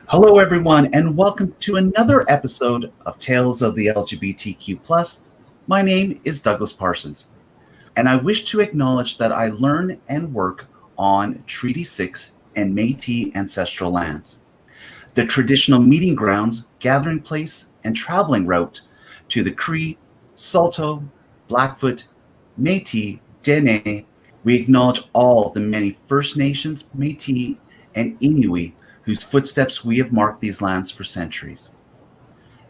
Hello, everyone, and welcome to another episode of Tales of the LGBTQ. My name is Douglas Parsons, and I wish to acknowledge that I learn and work on Treaty 6 and Métis ancestral lands, the traditional meeting grounds, gathering place, and traveling route to the Cree, Saulteaux, Blackfoot, Métis, Dene. We acknowledge all the many First Nations, Métis, and Inuit whose footsteps we have marked these lands for centuries.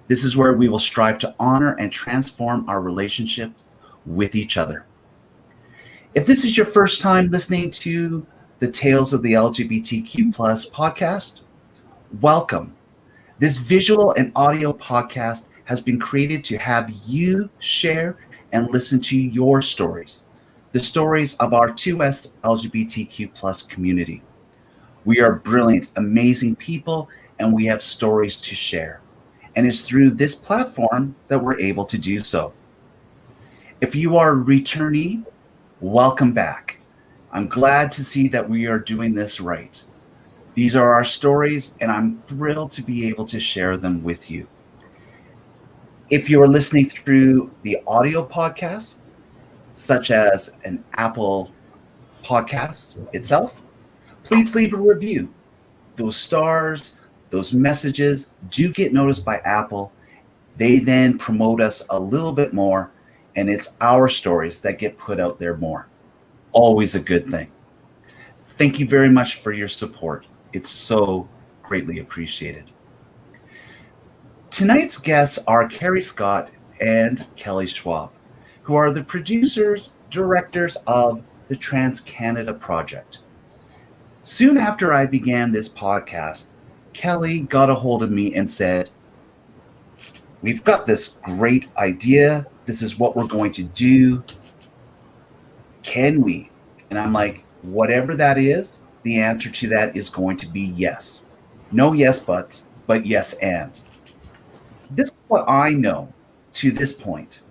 This is where we will strive to honor and transform our relationships with each other. If this is your first time listening to the Tales of the LGBTQ podcast, welcome. This visual and audio podcast has been created to have you share and listen to your stories, the stories of our 2S LGBTQ community. We are brilliant, amazing people, and we have stories to share. And it's through this platform that we're able to do so. If you are a returnee, welcome back. I'm glad to see that we are doing this right. These are our stories, and I'm thrilled to be able to share them with you. If you are listening through the audio podcast, such as an Apple podcast itself, please leave a review. Those stars, those messages do get noticed by Apple. They then promote us a little bit more, and it's our stories that get put out there more. Always a good thing. Thank you very much for your support. It's so greatly appreciated. Tonight's guests are Carrie Scott and Kelly Schwab, who are the producers, directors of the TransCanada Project. Soon after I began this podcast, Kelly got a hold of me and said, "We've got this great idea. This is what we're going to do. Can we?" And I'm like, whatever that is, the answer to that is going to be yes. No yes buts, but yes and. This is what I know to this point.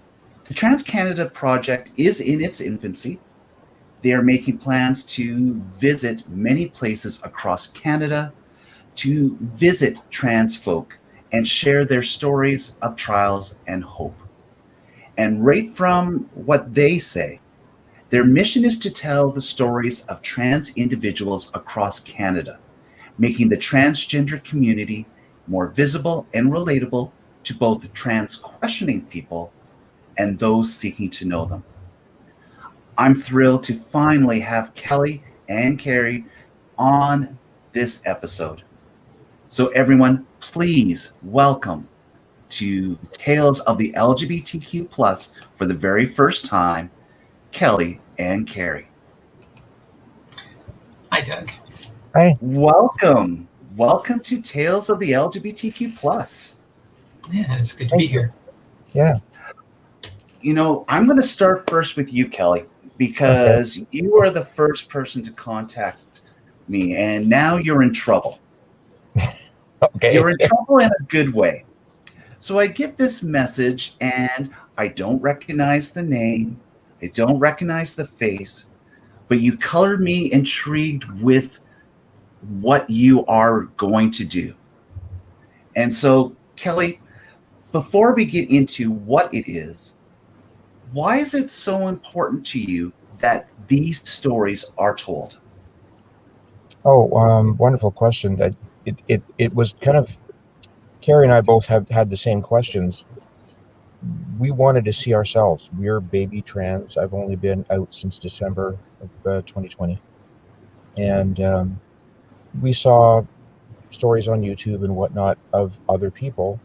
The TransCanada Project is in its infancy. They are making plans to visit many places across Canada, to visit trans folk and share their stories of trials and hope. And right from what they say, their mission is to tell the stories of trans individuals across Canada, making the transgender community more visible and relatable to both trans questioning people and those seeking to know them. I'm thrilled to finally have Kelly and Carrie on this episode. So everyone, please welcome to Tales of the LGBTQ for the very first time, Kelly and Carrie. Hi, Doug. Hi. Welcome. Welcome to Tales of the LGBTQ. Yeah, it's good to be here. Yeah. You know, I'm going to start first with you, Kelly, because you were the first person to contact me, and now you're in trouble. Okay. You're in trouble in a good way. So I get this message, and I don't recognize the name. I don't recognize the face, but you colored me intrigued with what you are going to do. And so, Kelly, before we get into what it is, why is it so important to you that these stories are told? Oh, wonderful question. That it was kind of, Carrie and I both have had the same questions. We wanted to see ourselves. We're baby trans. I've only been out since December of 2020. And we saw stories on YouTube and whatnot of other people,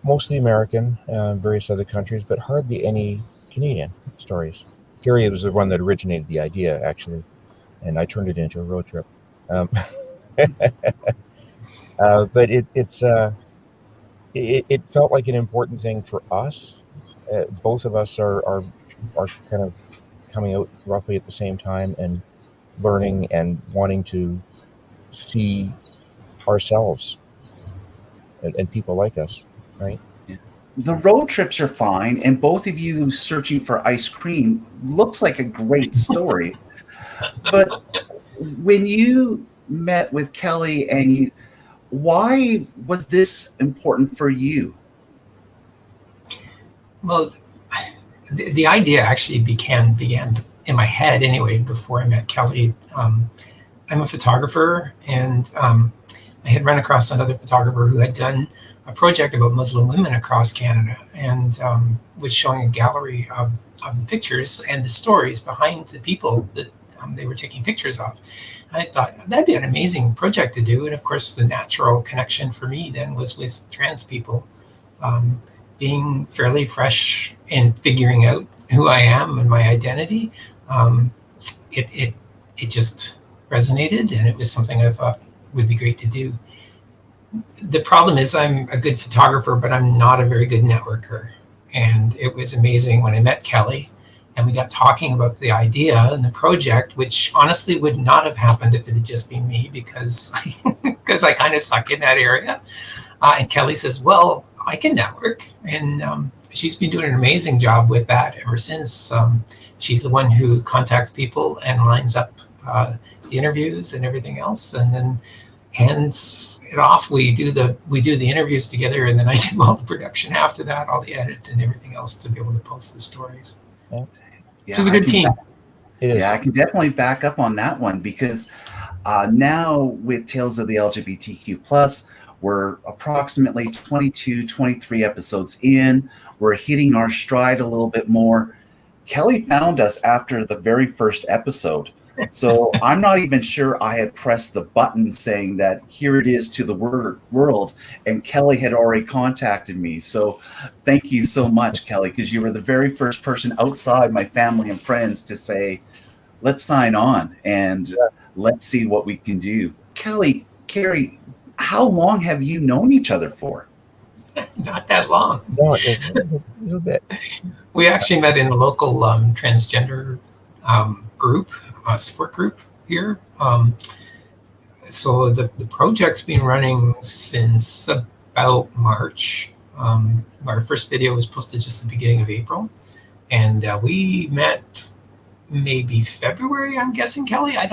mostly American, various other countries, but hardly any Canadian stories. Carrie was the one that originated the idea, actually, and I turned it into a road trip. But it felt like an important thing for us. Both of us are kind of coming out roughly at the same time and learning and wanting to see ourselves and people like us, right? The road trips are fine, and both of you searching for ice cream looks like a great story. But when you met with Kelly and why was this important for you? Well, the idea actually began in my head anyway before I met Kelly. I'm a photographer, and I had run across another photographer who had done a project about Muslim women across Canada, and was showing a gallery of the pictures and the stories behind the people that they were taking pictures of. And I thought that'd be an amazing project to do. And of course, the natural connection for me then was with trans people. Being fairly fresh and figuring out who I am and my identity, it just resonated, and it was something I thought would be great to do. The problem is I'm a good photographer, but I'm not a very good networker. And it was amazing when I met Kelly and we got talking about the idea and the project, which honestly would not have happened if it had just been me, because because I kind of suck in that area. And Kelly says, well, I can network. And she's been doing an amazing job with that ever since. She's the one who contacts people and lines up the interviews and everything else, and then hands it off. We do the interviews together, and then I do all the production after that, all the edit and everything else to be able to post the stories. Yeah. So it's a good team. It is. Yeah, I can definitely back up on that one, because now with Tales of the LGBTQ plus, we're approximately 22, 23 episodes in. We're hitting our stride a little bit more. Kelly found us after the very first episode. So I'm not even sure I had pressed the button saying that here it is to the world, and Kelly had already contacted me. So thank you so much, Kelly, because you were the very first person outside my family and friends to say, let's sign on and let's see what we can do. Kelly, Carrie, how long have you known each other for? Not that long. No, a little bit. We actually met in a local transgender group, support group here. So the project's been running since about March. Our first video was posted just the beginning of April, and we met maybe February, I'm guessing, Kelly. I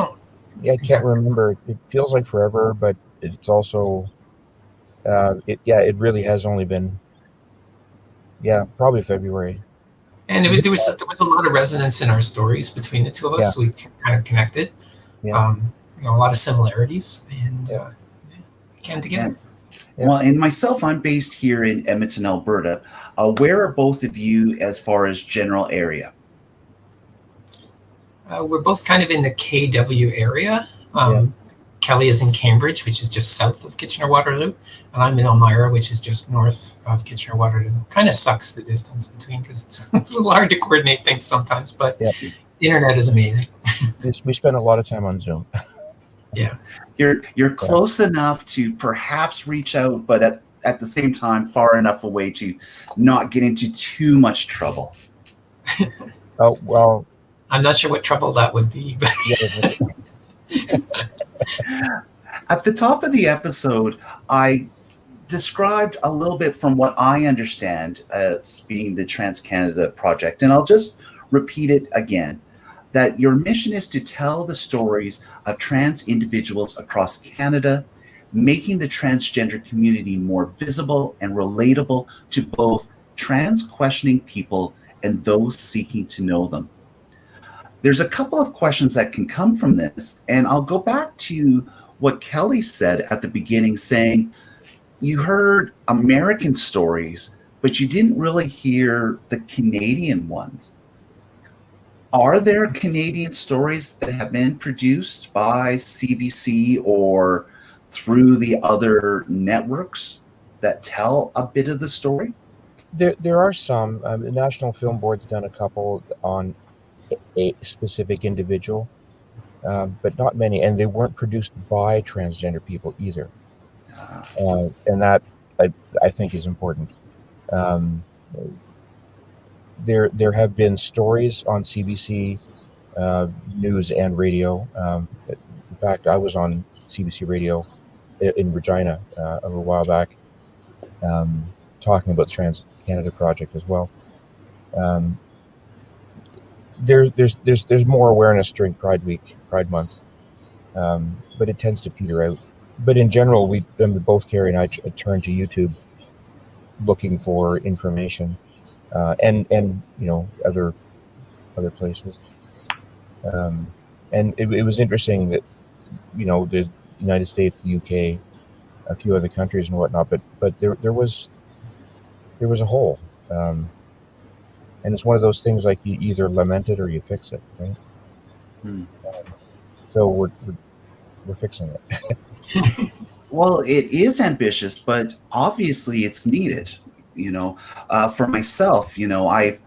can't remember. It feels like forever, but it's also it really has only been probably February. And there was a lot of resonance in our stories between the two of us. So we kind of connected. Yeah. A lot of similarities, and came together. Yeah. Well, and myself, I'm based here in Edmonton, Alberta. Where are both of you as far as general area? We're both kind of in the KW area. Kelly is in Cambridge, which is just south of Kitchener-Waterloo, and I'm in Elmira, which is just north of Kitchener-Waterloo. Kind of sucks the distance between, because it's a little hard to coordinate things sometimes, but the internet is amazing. We spend a lot of time on Zoom. Yeah. You're close enough to perhaps reach out, but at the same time, far enough away to not get into too much trouble. Oh, well. I'm not sure what trouble that would be, but at the top of the episode, I described a little bit from what I understand as being the TransCanada Project, and I'll just repeat it again, that your mission is to tell the stories of trans individuals across Canada, making the transgender community more visible and relatable to both trans questioning people and those seeking to know them. There's a couple of questions that can come from this, and I'll go back to what Kelly said at the beginning, saying you heard American stories, but you didn't really hear the Canadian ones. Are there Canadian stories that have been produced by CBC or through the other networks that tell a bit of the story? There are some. The National Film Board's done a couple on a specific individual, but not many, and they weren't produced by transgender people either. And that I think is important. There have been stories on CBC News and radio. In fact, I was on CBC Radio in Regina a little while back, talking about the TransCanada Project as well. There's more awareness during Pride Week, Pride Month, but it tends to peter out. But in general, both Carrie and I turned to YouTube looking for information, and other places. And it was interesting that the United States, the UK, a few other countries and whatnot, but there was a hole, and it's one of those things like you either lament it or you fix it, right? So we're fixing it. Well, it is ambitious, but obviously it's needed. For myself, I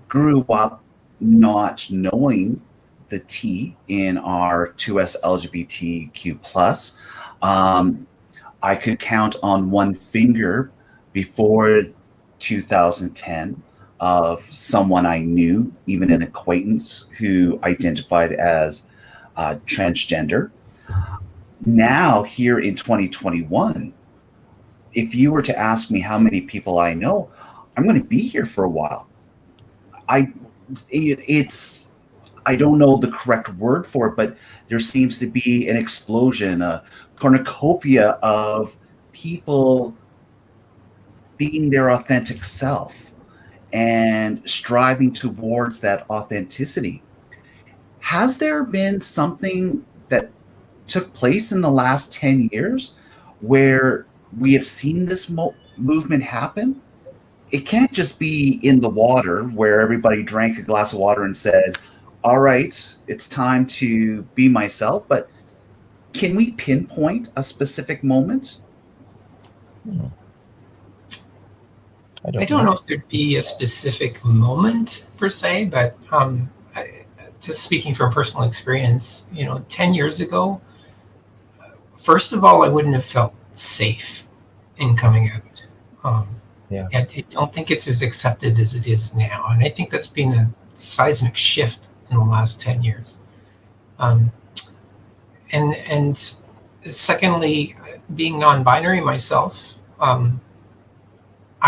grew up not knowing the T in our 2S LGBTQ plus. I could count on one finger before 2010 of someone I knew, even an acquaintance, who identified as transgender. Now, here in 2021, if you were to ask me how many people I know, I'm going to be here for a while. It's I don't know the correct word for it, but there seems to be an explosion, a cornucopia of people being their authentic self and striving towards that authenticity. Has there been something that took place in the last 10 years where we have seen this movement happen? It can't just be in the water where everybody drank a glass of water and said, all right, it's time to be myself. But can we pinpoint a specific moment? I don't know if there'd be a specific moment per se, but just speaking from personal experience, 10 years ago, first of all, I wouldn't have felt safe in coming out. I don't think it's as accepted as it is now. And I think that's been a seismic shift in the last 10 years. And secondly, being non-binary myself, I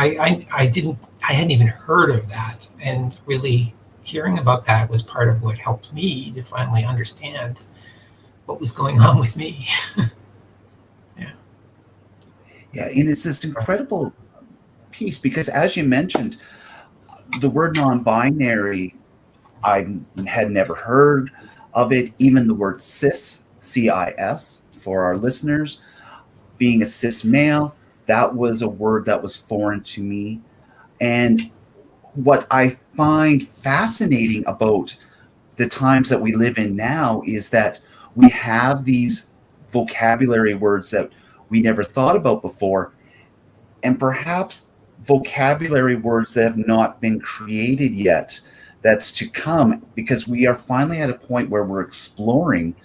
hadn't even heard of that. And really hearing about that was part of what helped me to finally understand what was going on with me. Yeah, and it's this incredible piece because, as you mentioned, the word non-binary, I had never heard of it. Even the word cis, CIS, for our listeners, being a cis male, that was a word that was foreign to me. And what I find fascinating about the times that we live in now is that we have these vocabulary words that we never thought about before, and perhaps vocabulary words that have not been created yet that's to come, because we are finally at a point where we're exploring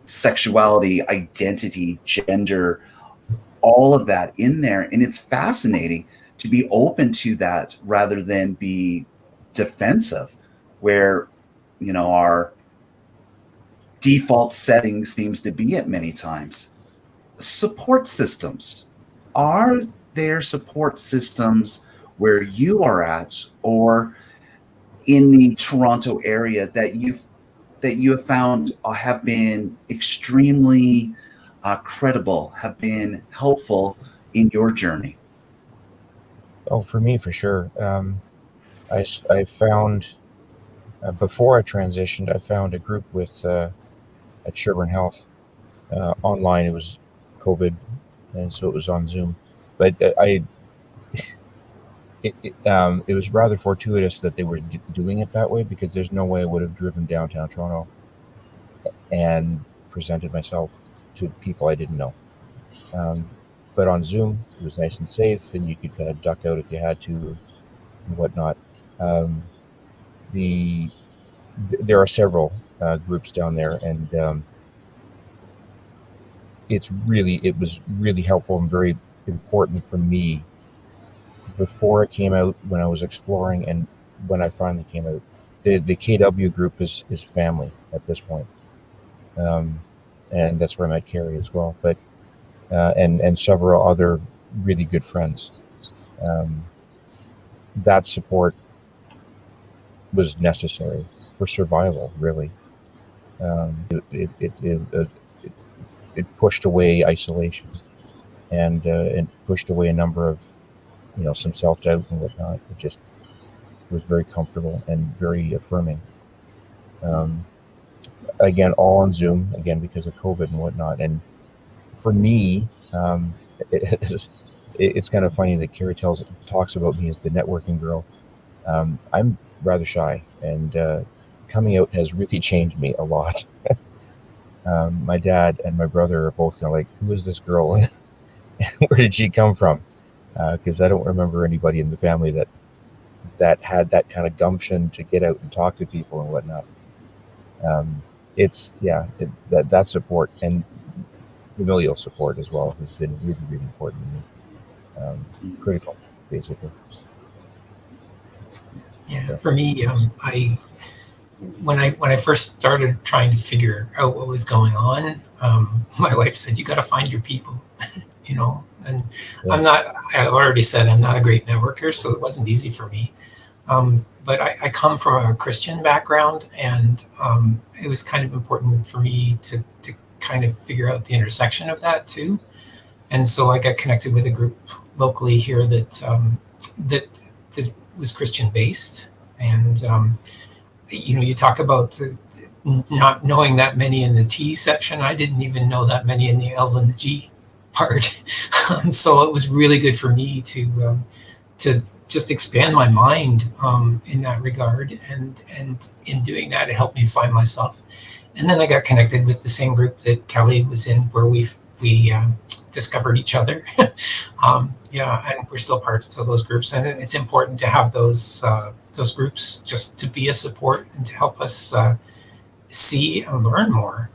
sexuality, identity, gender, all of that in there. And it's fascinating to be open to that rather than be defensive, where our default setting seems to be at many times. Support systems. Are there support systems where you are at or in the Toronto area that you have found have been extremely credible, have been helpful in your journey? Oh, for me, for sure. I found before I transitioned, I found a group with at Sherburne Health online. It was COVID, and so it was on Zoom. But it was rather fortuitous that they were doing it that way, because there's no way I would have driven downtown Toronto and presented myself to people I didn't know. But on Zoom, it was nice and safe, and you could kind of duck out if you had to and whatnot. There are several groups down there, and it was really helpful and very important for me before it came out, when I was exploring, and when I finally came out. The KW group is family at this point, and that's where I met Carrie as well. But and several other really good friends. That support was necessary for survival, really. it pushed away isolation, and pushed away a number of, some self-doubt and whatnot. It just was very comfortable and very affirming. Again, all on Zoom, again, because of COVID and whatnot. And for me, it's kind of funny that Carrie talks about me as the networking girl. I'm rather shy, and coming out has really changed me a lot. My dad and my brother are both kind of like, who is this girl? Where did she come from? Because I don't remember anybody in the family that had that kind of gumption to get out and talk to people and whatnot. That support and familial support as well has been really, really important to me. Critical, basically. Yeah, for me, when I first started trying to figure out what was going on, my wife said, "You got to find your people," And yeah. I've already said I'm not a great networker, so it wasn't easy for me. But I come from a Christian background, and it was kind of important for me to kind of figure out the intersection of that too. And so I got connected with a group locally here that was Christian based. And you talk about not knowing that many in the T section. I didn't even know that many in the L and the G part. So it was really good for me to just expand my mind in that regard, and in doing that, it helped me find myself. And then I got connected with the same group that Kelly was in, where we discovered each other. And we're still parts of those groups, and it's important to have those groups just to be a support and to help us see and learn more.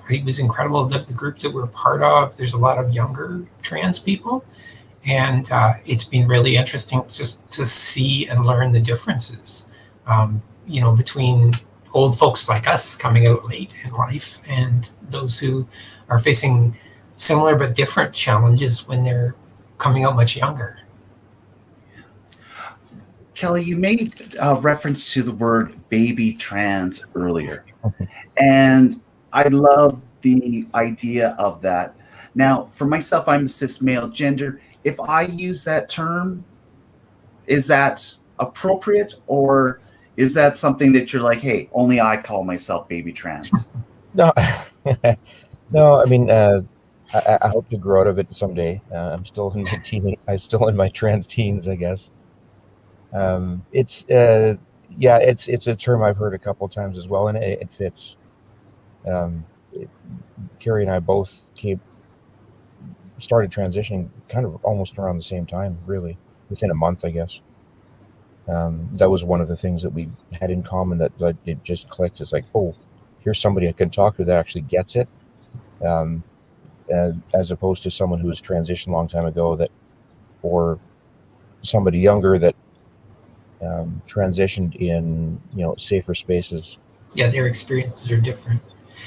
It was incredible that the group that we're part of, there's a lot of younger trans people. And it's been really interesting just to see and learn the differences, between old folks like us coming out late in life and those who are facing similar but different challenges when they're coming out much younger. Kelly, you made reference to the word baby trans earlier, and I love the idea of that. Now, for myself, I'm a cis male gender. If I use that term, is that appropriate, or is that something that you're like, hey, only I call myself baby trans? No, no. I mean, I hope to grow out of it someday. I'm still in my trans teens, I guess. It's a term I've heard a couple of times as well, and it fits. Carrie and I both started transitioning kind of almost around the same time, really, within a month, I guess. That was one of the things that we had in common that it just clicked. It's like, oh, here's somebody I can talk to that actually gets it, as opposed to someone who was transitioned a long time ago, or somebody younger that transitioned in safer spaces. Yeah, their experiences are different.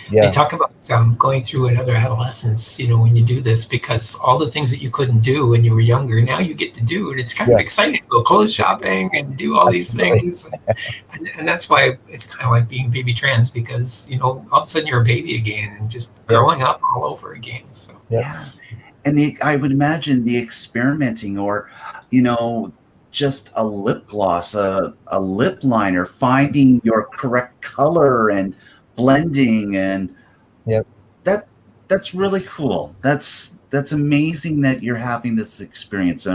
Yeah. They talk about going through another adolescence, when you do this, because all the things that you couldn't do when you were younger, now you get to do, and it's kind of exciting to go clothes shopping and do all these things. And that's why it's kind of like being baby trans, because, all of a sudden you're a baby again and just growing up all over again. So yeah. And I would imagine the experimenting, or, just a lip gloss, a lip liner, finding your correct color and blending, and that's really cool. That's amazing that you're having this experience.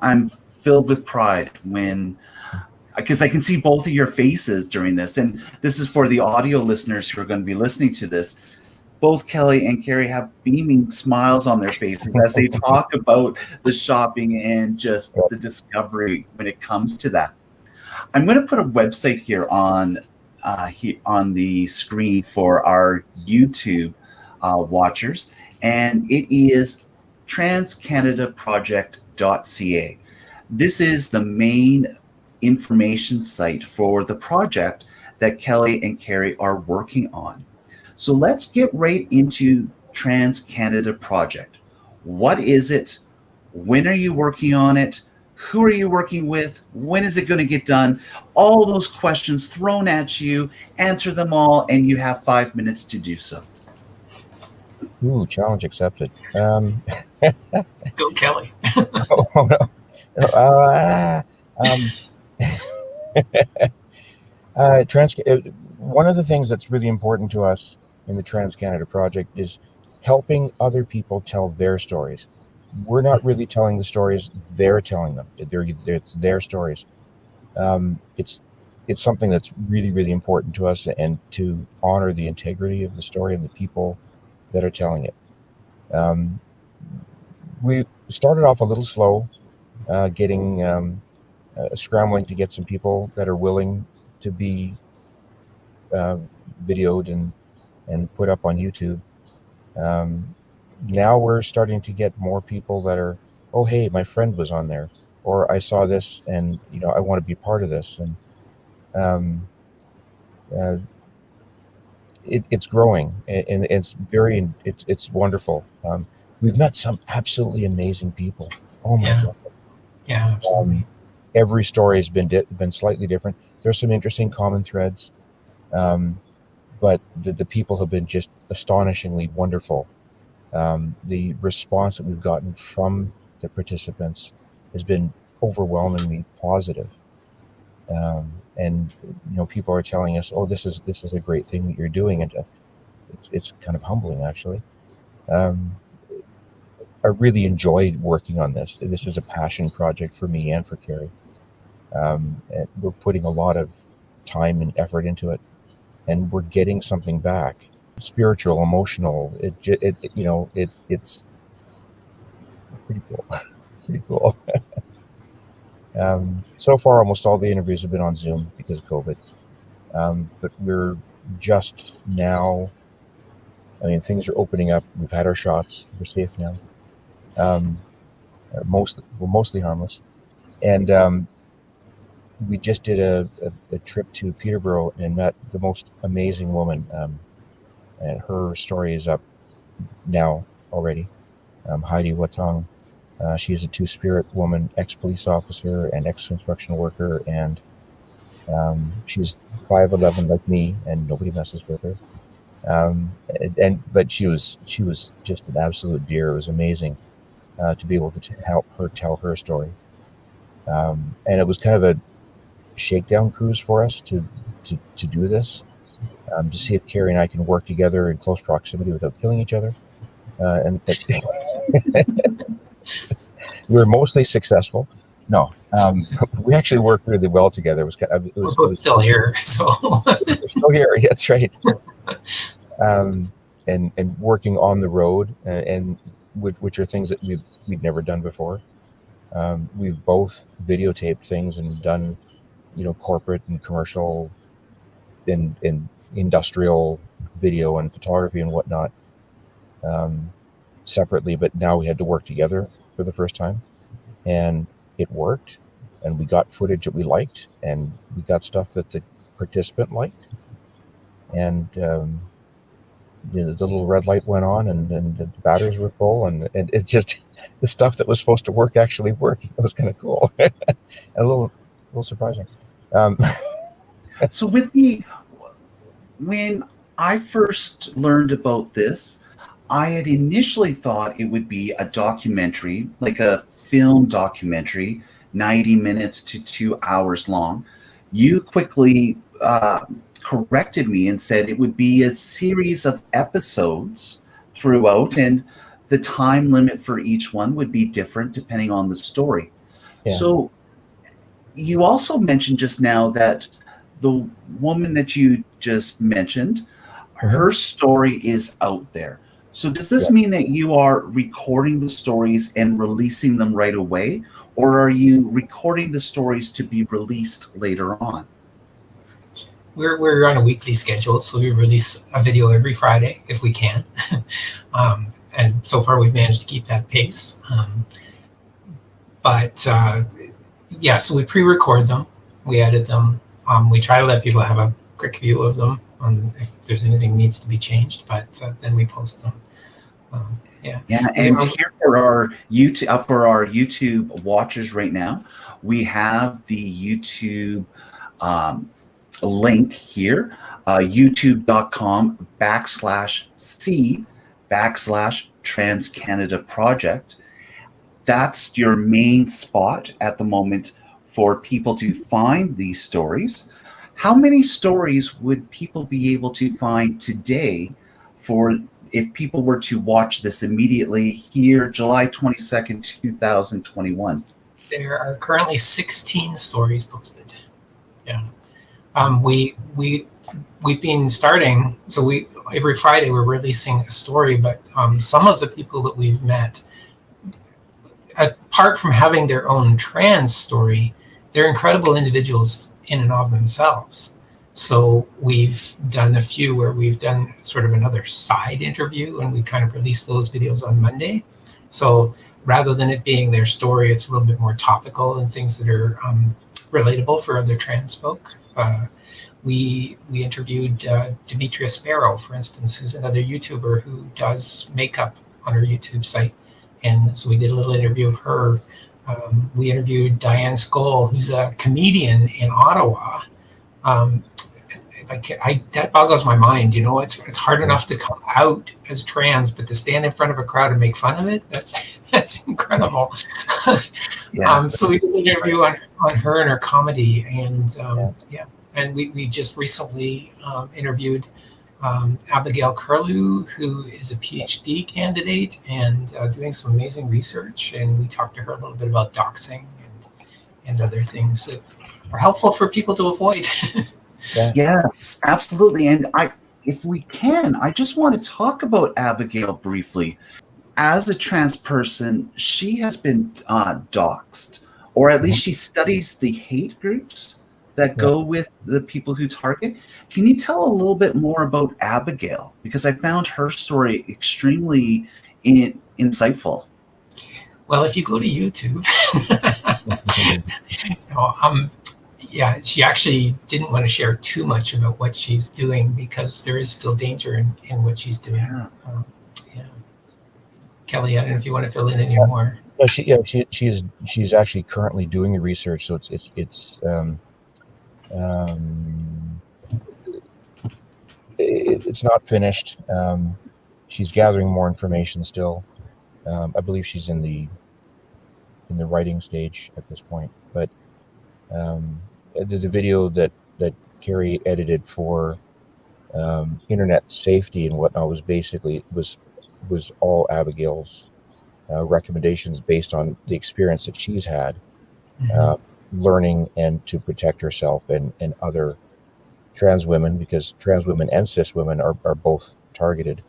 I'm filled with pride because I can see both of your faces during this, and this is for the audio listeners who are going to be listening to this. Both Kelly and Carrie have beaming smiles on their faces as they talk about the shopping and just the discovery when it comes to that. I'm going to put a website here on the screen for our YouTube watchers, and it is transcanadaproject.ca. This is the main information site for the project that Kelly and Carrie are working on. So let's get right into TransCanada Project. What is it? When are you working on it? Who are you working with? When is it going to get done? All those questions thrown at you, answer them all, and you have 5 minutes to do so. Ooh, challenge accepted. Go Kelly. Oh, no. No, um, trans. One of the things that's really important to us in the TransCanada Project is helping other people tell their stories. We're not really telling the stories; they're telling them. It's their stories. It's something that's really, really important to us, and to honor the integrity of the story and the people that are telling it. Um, we started off a little slow, getting scrambling to get some people that are willing to be uh, videoed and put up on YouTube. Um, Now we're starting to get more people that are, oh, hey, my friend was on there, or I saw this, and I want to be part of this, and um, uh, it's growing, and it's wonderful. We've met some absolutely amazing people. Oh my Yeah. God. Yeah, absolutely. Every story has been slightly different. There's some interesting common threads, um, but the people have been just astonishingly wonderful. The response that we've gotten from the participants has been overwhelmingly positive. And people are telling us, "Oh, this is a great thing that you're doing," and it's kind of humbling, actually. Um, I really enjoyed working on this. This is a passion project for me and for Carrie. And we're putting a lot of time and effort into it, and we're getting something back. Spiritual, emotional. It's pretty cool. It's pretty cool. So far, almost all the interviews have been on Zoom because of COVID. But we're just now. I mean, things are opening up. We've had our shots. We're safe now. Um, we're mostly harmless, and we just did a trip to Peterborough and met the most amazing woman. And her story is up now already. Heidi Watong. She's a two-spirit woman, ex-police officer and ex-construction worker, and she's 5'11" like me, and nobody messes with her. But she was just an absolute dear. It was amazing to be able to help her tell her story. And it was kind of a shakedown cruise for us to do this, to see if Carrie and I can work together in close proximity without killing each other. And we were mostly successful. No, we actually worked really well together. We're both still here, so we're still here. That's right. And working on the road, and which are things that we'd never done before. We've both videotaped things and done, corporate and commercial and industrial video and photography and whatnot, separately, but now we had to work together for the first time, and it worked, and we got footage that we liked, and we got stuff that the participant liked, and the little red light went on, and the batteries were full, and it just, the stuff that was supposed to work actually worked. It was kind of cool. And a little surprising. So when I first learned about this, I had initially thought it would be a documentary, like a film documentary, 90 minutes to 2 hours long. You quickly corrected me and said it would be a series of episodes throughout, and the time limit for each one would be different depending on the story. Yeah. So you also mentioned just now that the woman that you just mentioned, her story is out there. So does this mean that you are recording the stories and releasing them right away, or are you recording the stories to be released later on? we're on a weekly schedule, so we release a video every Friday if we can. And so far we've managed to keep that pace. But yeah, so we pre-record them, we edit them, we try to let people have a quick view of them if there's anything needs to be changed, but then we post them. Yeah, and here for our YouTube watchers right now, we have the YouTube link here, youtube.com/C TransCanada Project. That's your main spot at the moment for people to find these stories. How many stories would people be able to find today for if people were to watch this immediately here, July 22nd, 2021? There are currently 16 stories posted. Yeah. We've been starting, so every Friday we're releasing a story, but some of the people that we've met, apart from having their own trans story, they're incredible individuals in and of themselves. So we've done a few where we've done sort of another side interview, and we kind of release those videos on Monday. So rather than it being their story, it's a little bit more topical and things that are relatable for other trans folk. We interviewed Demetria Sparrow, for instance, who's another YouTuber who does makeup on her YouTube site. And so we did a little interview of her. We interviewed Diane Skoll, who's a comedian in Ottawa. That boggles my mind. It's hard enough to come out as trans, but to stand in front of a crowd and make fun of it, that's incredible. Yeah. So we did an interview on her and her comedy, and and we just recently interviewed Abigail Curlew, who is a PhD candidate and doing some amazing research, and we talked to her a little bit about doxing and other things that are helpful for people to avoid. Yeah. Yes, absolutely. And if we can, I just want to talk about Abigail briefly. As a trans person, she has been doxxed, or at least she studies the hate groups that go with the people who target. Can you tell a little bit more about Abigail? Because I found her story extremely insightful. Well, if you go to YouTube, she actually didn't want to share too much about what she's doing because there is still danger in what she's doing. Kelly, I don't know if you want to fill in any more. No, she's actually currently doing the research, so it's not finished. She's gathering more information still. I believe she's in the writing stage at this point, but the video that Carrie edited for internet safety and whatnot was all Abigail's recommendations based on the experience that she's had, learning and to protect herself and other trans women, because trans women and cis women are both targeted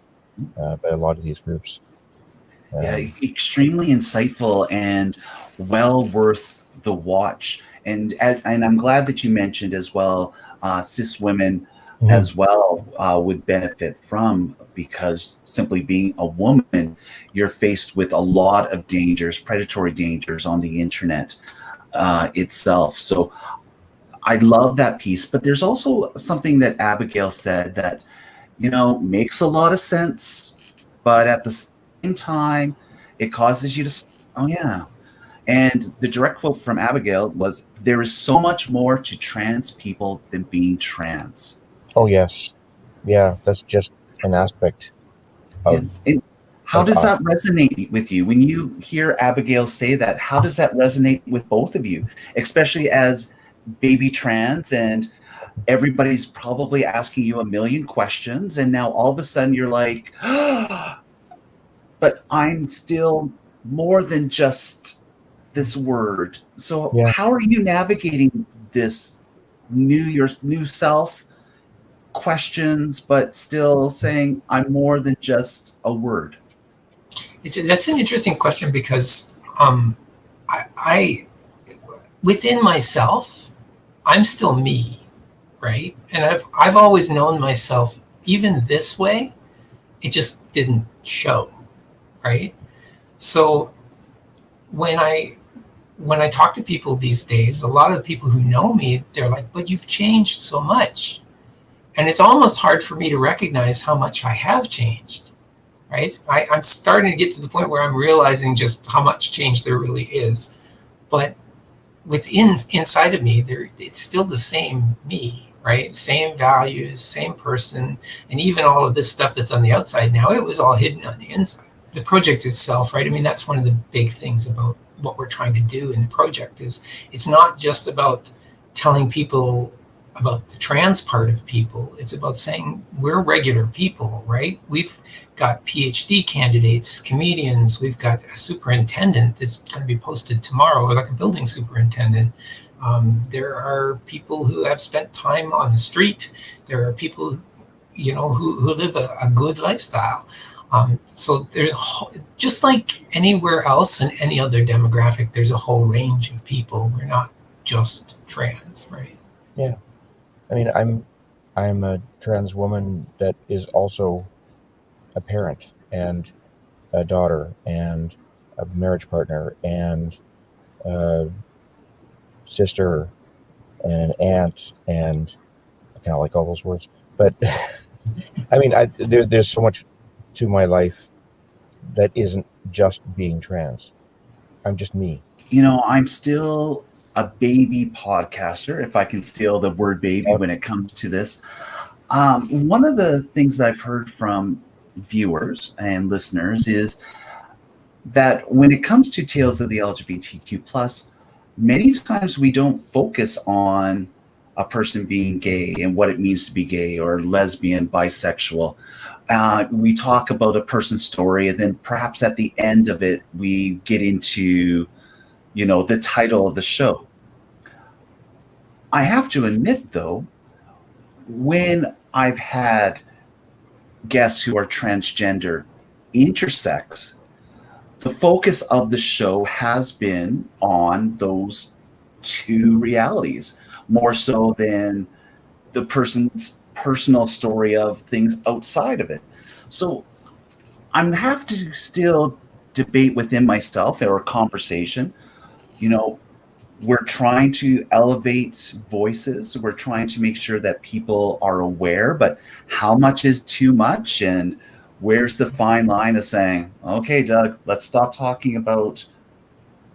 by a lot of these groups. Extremely insightful and well worth the watch. And I'm glad that you mentioned as well, cis women as well would benefit from, because simply being a woman, you're faced with a lot of dangers, predatory dangers on the internet itself. So I love that piece. But there's also something that Abigail said that, makes a lot of sense, but at the same time, it causes you to, oh yeah. And the direct quote from Abigail was, "There is so much more to trans people than being trans." Oh, yes. Yeah, that's just an aspect of... And how does that resonate with you? When you hear Abigail say that, how does that resonate with both of you? Especially as baby trans, and everybody's probably asking you a million questions, and now all of a sudden you're like, but I'm still more than just this word. So how are you navigating this your new self questions, but still saying I'm more than just a word? That's an interesting question, because I within myself, I'm still me, right? And I've always known myself even this way. It just didn't show, right? So when I talk to people these days, a lot of the people who know me, they're like, "But you've changed so much." And it's almost hard for me to recognize how much I have changed, right? I'm starting to get to the point where I'm realizing just how much change there really is. But inside of me, it's still the same me. right? Same values, same person, and even all of this stuff that's on the outside now, it was all hidden on the inside. The project itself, right? I mean, that's one of the big things about what we're trying to do in the project is it's not just about telling people about the trans part of people. It's about saying we're regular people, right? We've got PhD candidates, comedians, we've got a superintendent that's going to be posted tomorrow, or like a building superintendent. There are people who have spent time on the street. There are people, who live a good lifestyle. So there's just like anywhere else in any other demographic, there's a whole range of people. We're not just trans, right? Yeah. I mean, I'm a trans woman that is also a parent and a daughter and a marriage partner and a sister and an aunt, and I kind of like all those words. But I mean, there's so much to my life that isn't just being trans. I'm just me. I'm still a baby podcaster, if I can steal the word baby when it comes to this. One of the things that I've heard from viewers and listeners is that when it comes to Tales of the LGBTQ+, many times we don't focus on a person being gay and what it means to be gay or lesbian, bisexual. We talk about a person's story, and then perhaps at the end of it, we get into the title of the show. I have to admit, though, when I've had guests who are transgender, intersex, the focus of the show has been on those two realities, more so than the person's personal story of things outside of it. So I have to still debate within myself or a conversation. We're trying to elevate voices. We're trying to make sure that people are aware, but how much is too much? And where's the fine line of saying, okay, Doug, let's stop talking about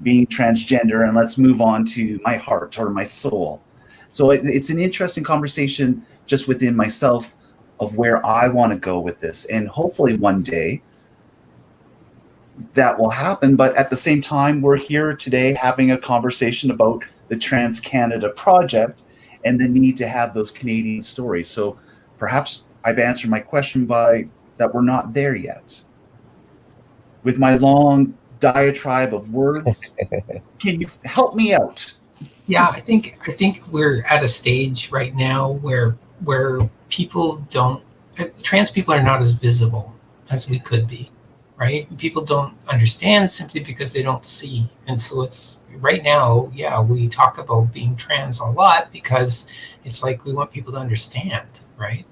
being transgender and let's move on to my heart or my soul. So it's an interesting conversation just within myself of where I want to go with this. And hopefully one day that will happen. But at the same time, we're here today having a conversation about the TransCanada Project and the need to have those Canadian stories. So perhaps I've answered my question by that we're not there yet. With my long diatribe of words, can you help me out? Yeah, I think we're at a stage right now where people don't, trans people are not as visible as we could be, right? People don't understand simply because they don't see. And so it's right now, yeah, we talk about being trans a lot because it's like we want people to understand, right?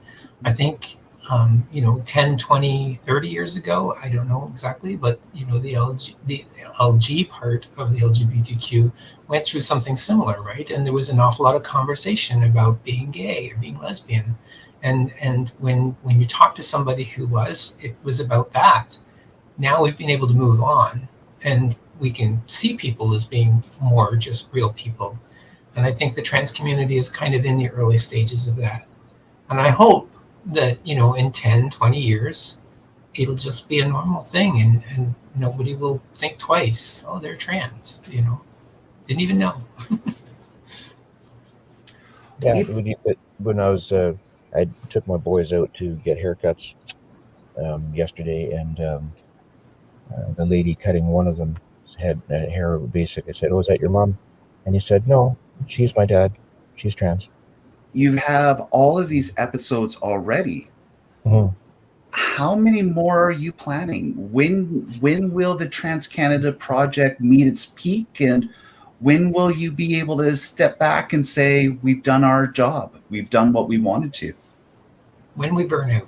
I think, 10, 20, 30 years ago, I don't know exactly, but, the LG part of the LGBTQ went through something similar, right? And there was an awful lot of conversation about being gay or being lesbian. And when you talk to somebody who it was about that. Now we've been able to move on and we can see people as being more just real people. And I think the trans community is kind of in the early stages of that. And I hope that, in 10, 20 years, it'll just be a normal thing and nobody will think twice. Oh, they're trans, didn't even know. Yeah, when I was, I took my boys out to get haircuts yesterday, and the lady cutting one of them had hair basic. I said, "Oh, is that your mom?" And he said, "No, she's my dad. She's trans." You have all of these episodes already. Mm-hmm. How many more are you planning? When will the TransCanada Project meet its peak, and when will you be able to step back and say, we've done our job, we've done what we wanted to? When we burn out.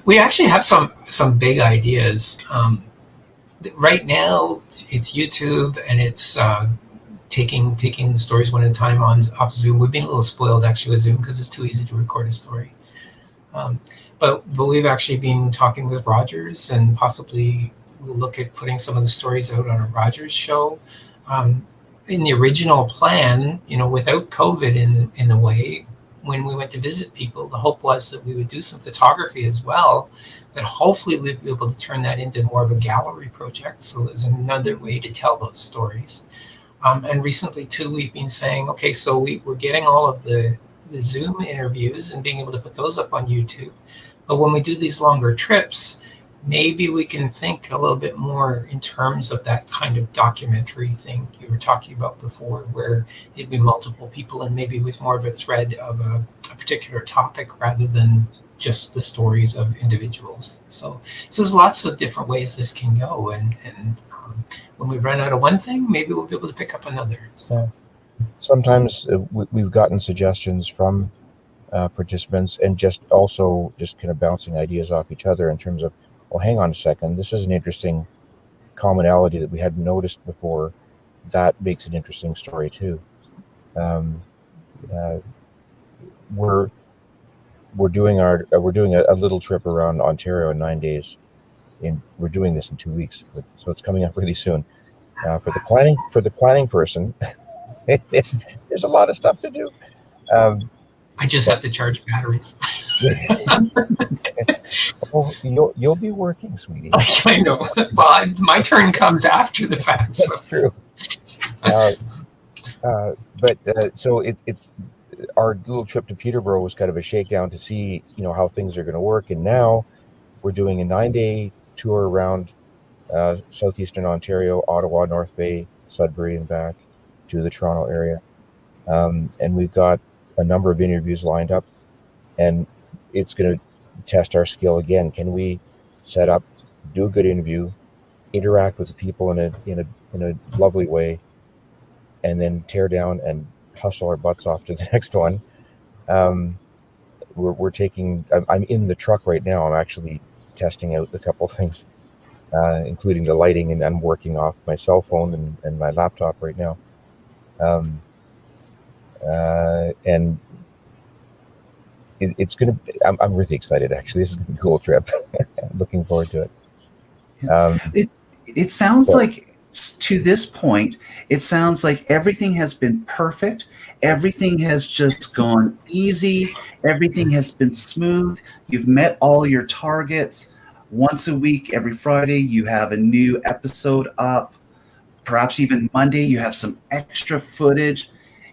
We actually have some big ideas. Right now, it's YouTube, and it's taking the stories one at a time off Zoom. We've been a little spoiled actually with Zoom because it's too easy to record a story. But we've actually been talking with Rogers, and possibly we'll look at putting some of the stories out on a Rogers show. in the original plan, without COVID in the way, when we went to visit people, the hope was that we would do some photography as well, that hopefully we'd be able to turn that into more of a gallery project. So there's another way to tell those stories. And recently too, we've been saying, okay, so we're getting all of the Zoom interviews and being able to put those up on YouTube. But when we do these longer trips, maybe we can think a little bit more in terms of that kind of documentary thing you were talking about before, where it'd be multiple people and maybe with more of a thread of a particular topic rather than just the stories of individuals. So there's lots of different ways this can go. And when we run out of one thing, maybe we'll be able to pick up another. So sometimes we've gotten suggestions from participants, and just kind of bouncing ideas off each other in terms of, well, hang on a second, this is an interesting commonality that we hadn't noticed before. That makes an interesting story too. We're doing a little trip around Ontario in 9 days. We're doing this in 2 weeks, so it's coming up really soon. For the planning person, there's a lot of stuff to do. I just have to charge batteries. Oh, you'll be working, sweetie. I know. Well, my turn comes after the fact. That's true. So it's our little trip to Peterborough was kind of a shakedown to see how things are going to work, and now we're doing a 9-day tour around southeastern Ontario, Ottawa, North Bay, Sudbury, and back to the Toronto area, and we've got a number of interviews lined up, and it's going to test our skill again. Can we set up, do a good interview, interact with the people in a lovely way, and then tear down and hustle our butts off to the next one? We're taking. I'm in the truck right now. I'm actually testing out a couple of things, including the lighting, and I'm working off my cell phone and my laptop right now. And it's going to. I'm really excited. Actually, this is going to be a cool trip. Looking forward to it. It sounds like, to this point, it sounds like everything has been perfect. Everything has just gone easy. Everything has been smooth. You've met all your targets. Once a week, every Friday, you have a new episode up. Perhaps even Monday, you have some extra footage.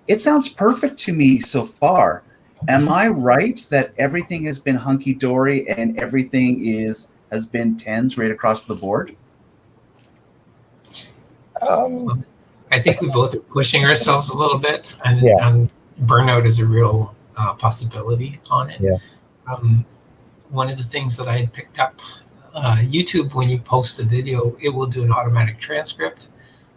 It sounds perfect to me so far. Am I right that everything has been hunky-dory and everything has been tens right across the board? I think we both are pushing ourselves a little bit, and burnout is a real possibility on it. Yeah. One of the things that I had picked up, YouTube, when you post a video, it will do an automatic transcript,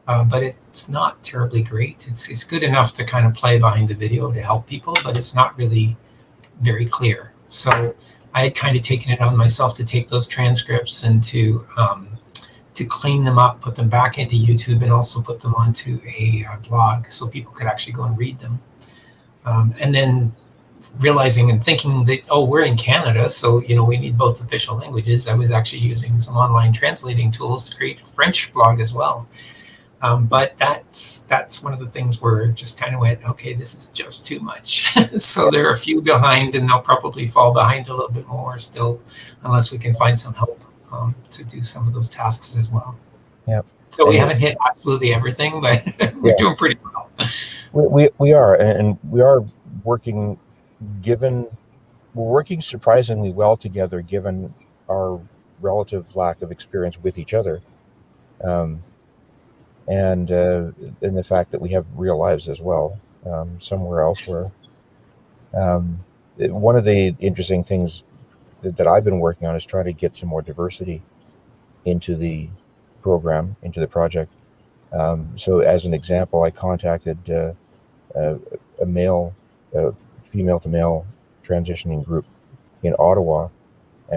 but it's not terribly great. It's good enough to kind of play behind the video to help people, but it's not really very clear. So I had kind of taken it on myself to take those transcripts and to clean them up, put them back into YouTube, and also put them onto a blog so people could actually go and read them. And then realizing and thinking that, we're in Canada, so we need both official languages. I was actually using some online translating tools to create a French blog as well. But that's one of the things where just kind of went, okay, this is just too much. So there are a few behind, and they'll probably fall behind a little bit more still, unless we can find some help to do some of those tasks as well. Yeah. So we haven't hit absolutely everything, but we're doing pretty well. We are, and we are working. We're working surprisingly well together, given our relative lack of experience with each other, and the fact that we have real lives as well, somewhere elsewhere. One of the interesting things that I've been working on is trying to get some more diversity into the program, into the project. So as an example, I contacted a female to male transitioning group in Ottawa,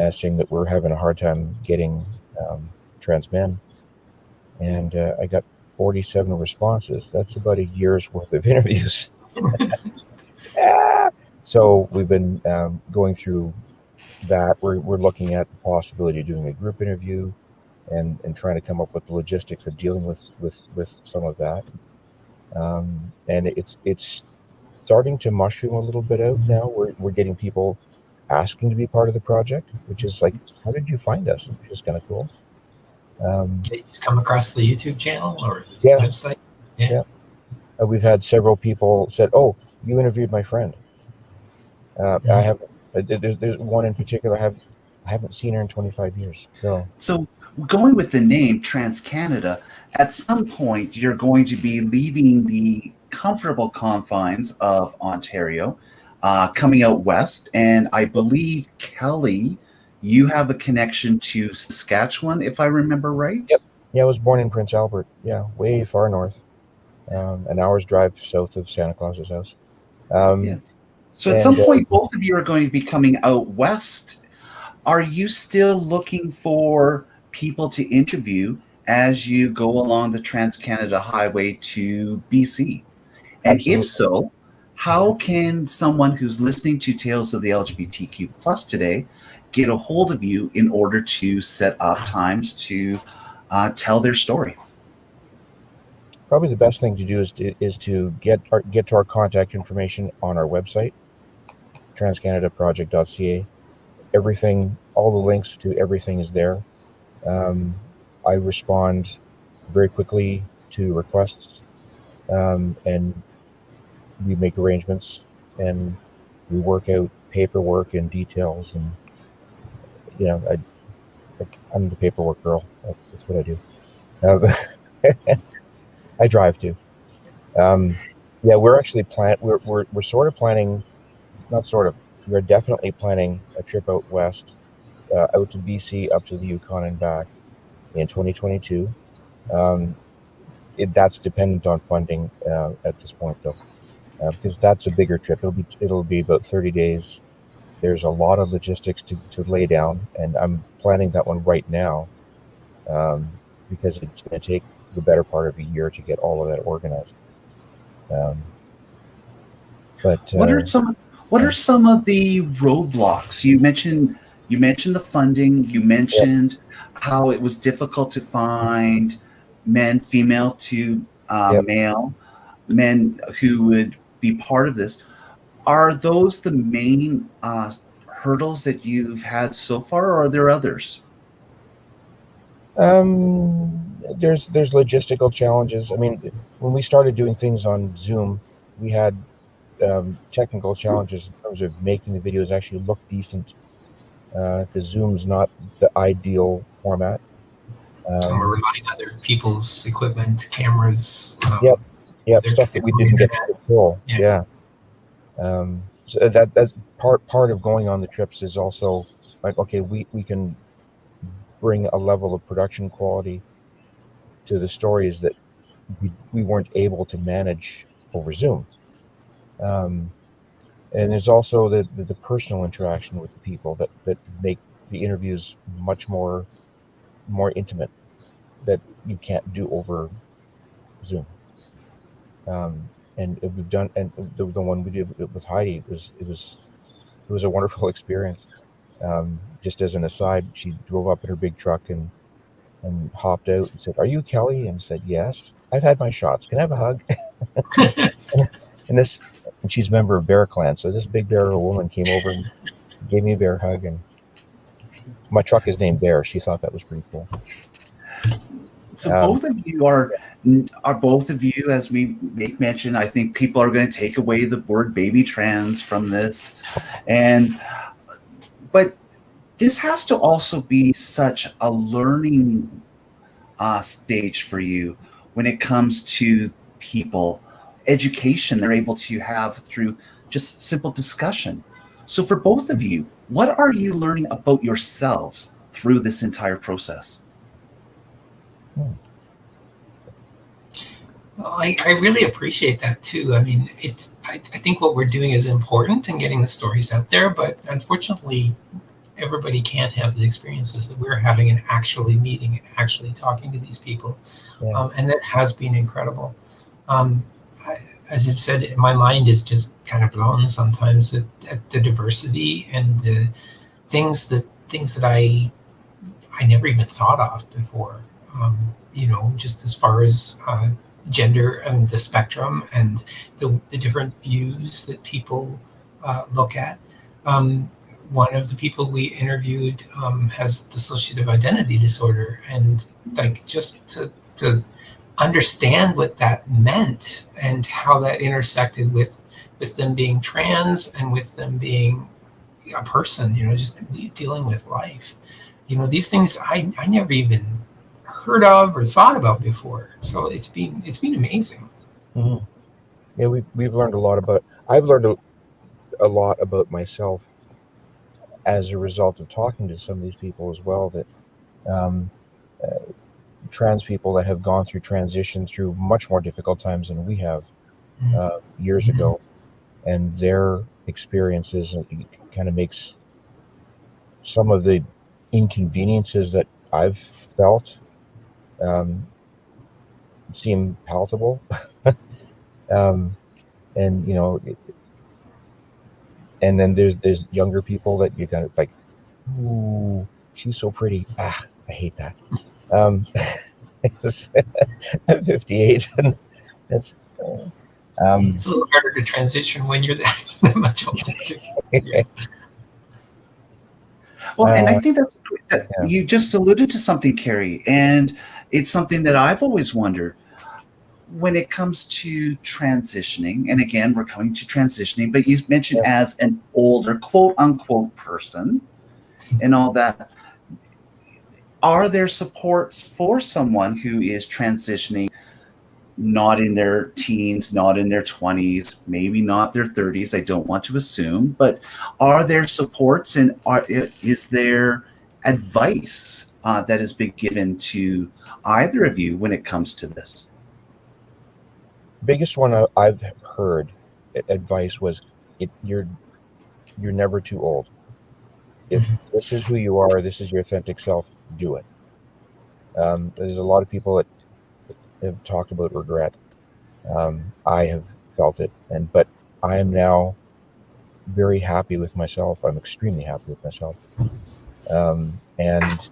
saying that we're having a hard time getting trans men. And I got 47 responses. That's about a year's worth of interviews. So we've been going through that. We're looking at the possibility of doing a group interview and trying to come up with the logistics of dealing with some of that. And it's starting to mushroom a little bit out now. We're getting people asking to be part of the project, which is like, how did you find us? Which is kind of cool. They just come across the YouTube channel or the Yeah. website. Yeah. We've had several people said, "Oh, you interviewed my friend." I have. There's one in particular. I haven't seen her in 25 years. So going with the name TransCanada, at some point you're going to be leaving the comfortable confines of Ontario, coming out west, and I believe Kelly, you have a connection to Saskatchewan, if I remember right. Yep. Yeah, I was born in Prince Albert. Yeah, way far north. An hour's drive south of Santa Claus's house. Yeah. So at some point, both of you are going to be coming out west. Are you still looking for people to interview as you go along the TransCanada Highway to BC? And Absolutely. if so, how can someone who's listening to Tales of the LGBTQ plus today get a hold of you in order to set up times to tell their story? Probably the best thing to do is to get to our contact information on our website, transcanadaproject.ca. Everything, all the links to everything is there. I respond very quickly to requests, and we make arrangements, and we work out paperwork and details, and I'm the paperwork girl. That's what I do. I drive too. Yeah, we're actually we're sort of planning, not sort of, we're definitely planning a trip out west, out to BC, up to the Yukon and back in 2022. That's dependent on funding at this point, though, because that's a bigger trip. It'll be about 30 days. There's a lot of logistics to lay down, and I'm planning that one right now, because it's going to take the better part of a year to get all of that organized. But what are some of the roadblocks? You mentioned the funding. You mentioned how it was difficult to find men, female to male, men who would be part of this. Are those the main hurdles that you've had so far, or are there others? There's logistical challenges. I mean, when we started doing things on Zoom, we had technical challenges in terms of making the videos actually look decent, because Zoom's not the ideal format. We're relying on other people's equipment, cameras. Yep, stuff that we didn't get to control. Yeah. So that's part of going on the trips is also like, okay, we can bring a level of production quality to the stories that we weren't able to manage over Zoom. And there's also the personal interaction with the people that make the interviews much more intimate, that you can't do over Zoom. And we've done, and the one we did with Heidi it was a wonderful experience. Just as an aside, she drove up in her big truck and hopped out and said, "Are you Kelly?" And said, "Yes, I've had my shots. Can I have a hug?" and she's a member of Bear Clan, so this big bear of a woman came over and gave me a bear hug, and my truck is named Bear. She thought that was pretty cool. So both of you are both of you, as we make mention, I think people are going to take away the word baby trans from this, but this has to also be such a learning stage for you when it comes to people, education they're able to have through just simple discussion. So for both of you, what are you learning about yourselves through this entire process? Well, I really appreciate that too. I mean, I think what we're doing is important in getting the stories out there, but unfortunately, everybody can't have the experiences that we're having and actually meeting and actually talking to these people. And that has been incredible. As you've said, my mind is just kind of blown sometimes at the diversity and the things that I never even thought of before. Just as far as gender and the spectrum and the different views that people look at. One of the people we interviewed has dissociative identity disorder, and like just to understand what that meant and how that intersected with them being trans and with them being a person, just dealing with life. These things I never even heard of or thought about before. So it's been amazing. Mm-hmm. Yeah, we've learned a lot about. I've learned a lot about myself as a result of talking to some of these people as well. That um, trans people that have gone through transition through much more difficult times than we have years Mm-hmm. ago, and their experiences kind of makes some of the inconveniences that I've felt um, seem palatable. um, and and then there's younger people that you kind of like, ooh, she's so pretty. Ah, I hate that. Um, I'm 58, and it's It's a little harder to transition when you're that much older. Yeah. Well, and I think that yeah, you just alluded to something, Carrie, and it's something that I've always wondered when it comes to transitioning. And again, we're coming to transitioning, but you mentioned yeah. as an older quote unquote person and all that. Are there supports for someone who is transitioning, not in their teens, not in their 20s, maybe not their 30s? I don't want to assume, but are there supports and is there advice that has been given to either of you when it comes to this? Biggest one I've heard advice was, you're never too old. If Mhm. this is who you are, this is your authentic self, do it. There's a lot of people that have talked about regret. I have felt it, but I am now very happy with myself. I'm extremely happy with myself. And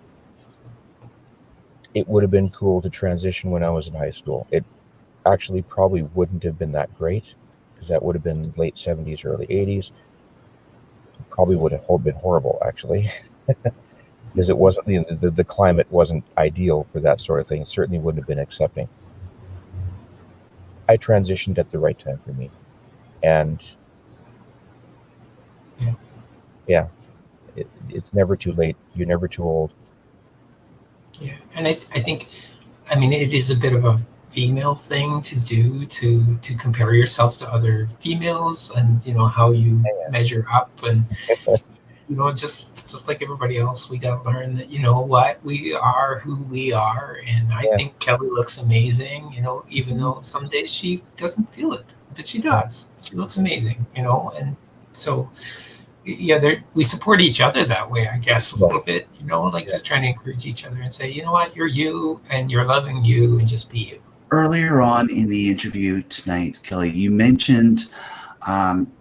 it would have been cool to transition when I was in high school. It actually probably wouldn't have been that great, because that would have been late 70s, early 80s. Probably would have been horrible, actually, because it wasn't the climate wasn't ideal for that sort of thing. It certainly wouldn't have been accepting. I transitioned at the right time for me, and Yeah. yeah, it's never too late. You're never too old. Yeah. And I think, it is a bit of a female thing to do to compare yourself to other females and, how you measure up. And, just like everybody else, we got to learn that, what, we are who we are. And I Yeah, think Kelly looks amazing, even mhm, though some days she doesn't feel it, but she does. She looks amazing. And so, yeah, we support each other that way, I guess, a yeah, little bit, like yeah. just trying to encourage each other and say, you know what, you're you and you're loving you and just be you. Earlier on in the interview tonight, Kelly, you mentioned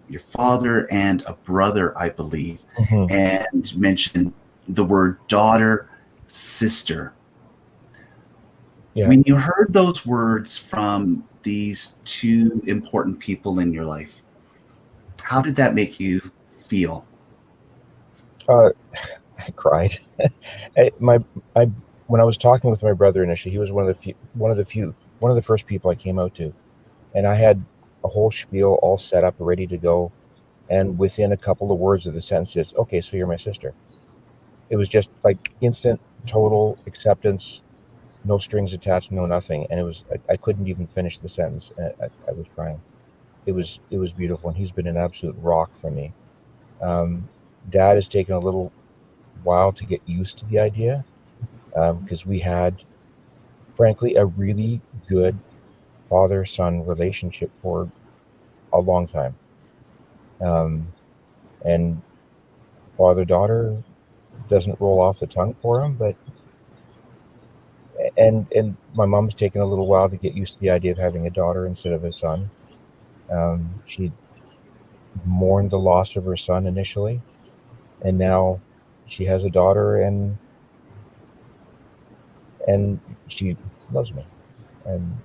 your father and a brother, I believe, Mhm. and mentioned the word daughter, sister. Yeah. When you heard those words from these two important people in your life, how did that make you feel? Uh, I cried. My I When I was talking with my brother initially, he was one of the first people I came out to, and I had a whole spiel all set up, ready to go. And within a couple of words of the sentence, is okay. So you're my sister. It was just like instant, total acceptance, no strings attached, no nothing. And I couldn't even finish the sentence. I was crying. It was beautiful, and he's been an absolute rock for me. Um, Dad has taken a little while to get used to the idea, because we had, frankly, a really good father-son relationship for a long time, um, and father-daughter doesn't roll off the tongue for him. But and my mom's taken a little while to get used to the idea of having a daughter instead of a son. She mourned the loss of her son initially, and now she has a daughter, and she loves me. And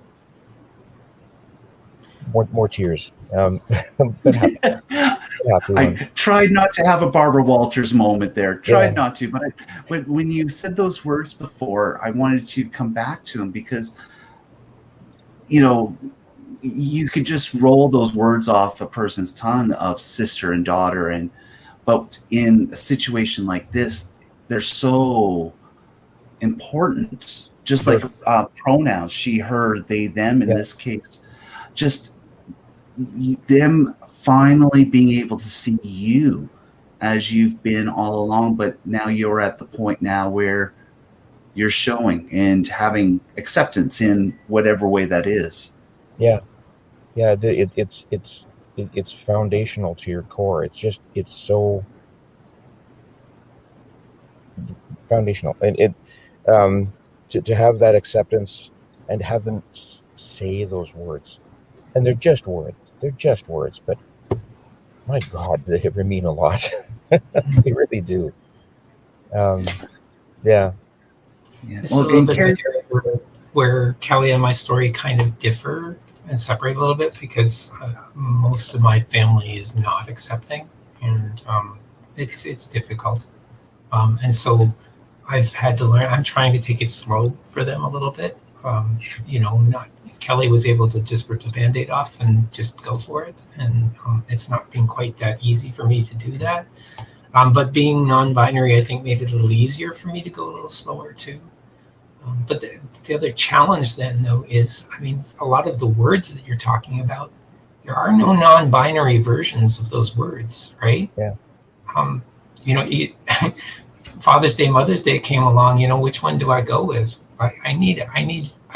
more tears. But happy one. I tried not to have a Barbara Walters moment there. Tried Yeah. not to, but when you said those words before, I wanted to come back to them because, you know, you could just roll those words off a person's tongue of sister and daughter, but in a situation like this, they're so important. Just like pronouns, she, her, they, them. In this case, just them finally being able to see you as you've been all along, but now you're at the point now where you're showing and having acceptance in whatever way that is. Yeah. It's foundational to your core. It's so foundational, and to have that acceptance and have them say those words, and they're just words, but my God, they ever mean a lot. They really do. Yeah. It's a little bit where Kelly and my story kind of differ and separate a little bit because most of my family is not accepting, and it's difficult. And so I've had to learn. I'm trying to take it slow for them a little bit. Not Kelly was able to just rip the Band-Aid off and just go for it, and it's not been quite that easy for me to do that. But being non-binary, I think, made it a little easier for me to go a little slower too. But the other challenge then, though, is, I mean, a lot of the words that you're talking about, there are no non-binary versions of those words, right? Yeah. Father's Day, Mother's Day came along. Which one do I go with? I need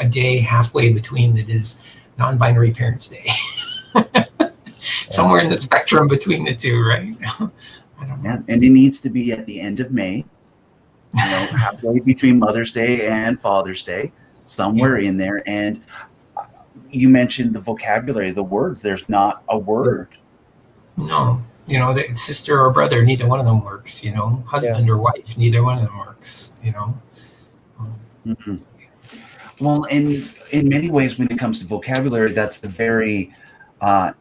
a day halfway between that is non-binary Parents' Day. Somewhere in the spectrum between the two, right? I don't know. Yeah, and it needs to be at the end of May. Halfway between Mother's Day and Father's Day, somewhere in there. And you mentioned the vocabulary, the words. There's not a word. No, the sister or brother, neither one of them works. Husband or wife, neither one of them works. Mm-hmm. Well, and in many ways, when it comes to vocabulary, that's a very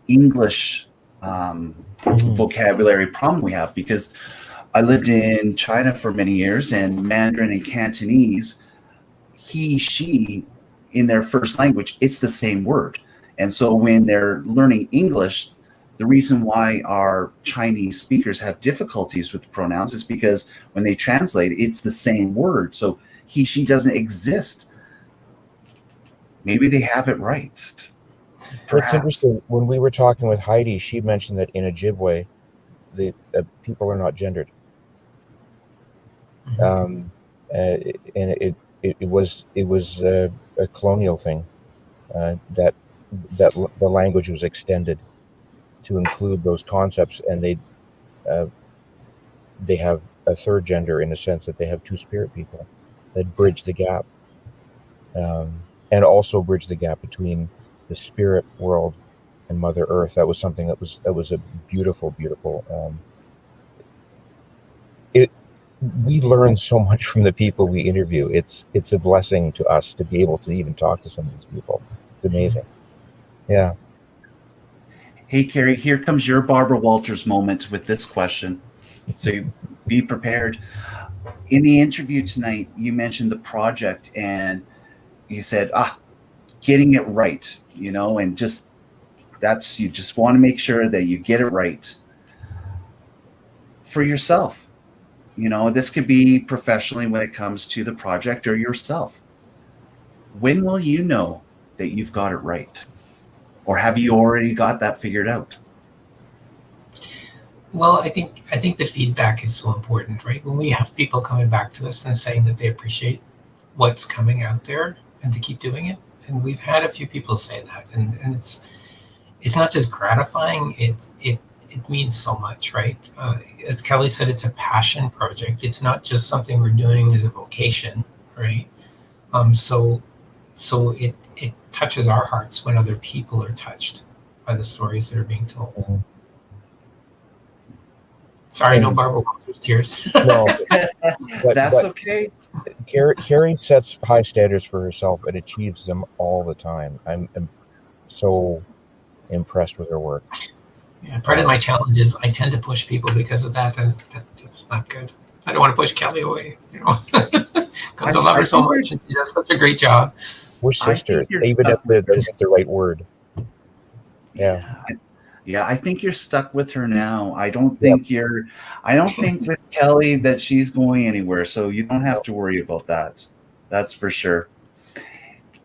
English vocabulary problem we have, because I lived in China for many years, and Mandarin and Cantonese, he, she, in their first language, it's the same word. And so when they're learning English, the reason why our Chinese speakers have difficulties with pronouns is because when they translate, it's the same word. So he, she doesn't exist. Maybe they have it right. It's interesting. When we were talking with Heidi, she mentioned that in Ojibwe, the people are not gendered. And it was a colonial thing, that the language was extended to include those concepts, and they have a third gender in the sense that they have two spirit people that bridge the gap, and also bridge the gap between the spirit world and Mother Earth. That was something that was a beautiful. We learn so much from the people we interview. It's a blessing to us to be able to even talk to some of these people. It's amazing. Yeah. Hey, Carrie, here comes your Barbara Walters moment with this question. So you be prepared. In the interview tonight, you mentioned the project, and you said, getting it right, and just you just want to make sure that you get it right for yourself. This could be professionally when it comes to the project, or yourself. When will you know that you've got it right? Or have you already got that figured out? Well, I think the feedback is so important, right? When we have people coming back to us and saying that they appreciate what's coming out there and to keep doing it. And we've had a few people say that, and it's not just gratifying, it means so much, right? As Kelly said, it's a passion project. It's not just something we're doing as a vocation, right? So it touches our hearts when other people are touched by the stories that are being told. Mm-hmm. Sorry, no Barbara Walters tears. No, that's okay. Carrie sets high standards for herself and achieves them all the time. I'm so impressed with her work. Yeah, part of my challenge is I tend to push people because of that, and that's not good. I don't want to push Kelly away, because I love her so much, and she does such a great job. We're sisters, even if that isn't the right word. Yeah. Yeah, I think you're stuck with her now. I don't think with Kelly that she's going anywhere, so you don't have to worry about that. That's for sure.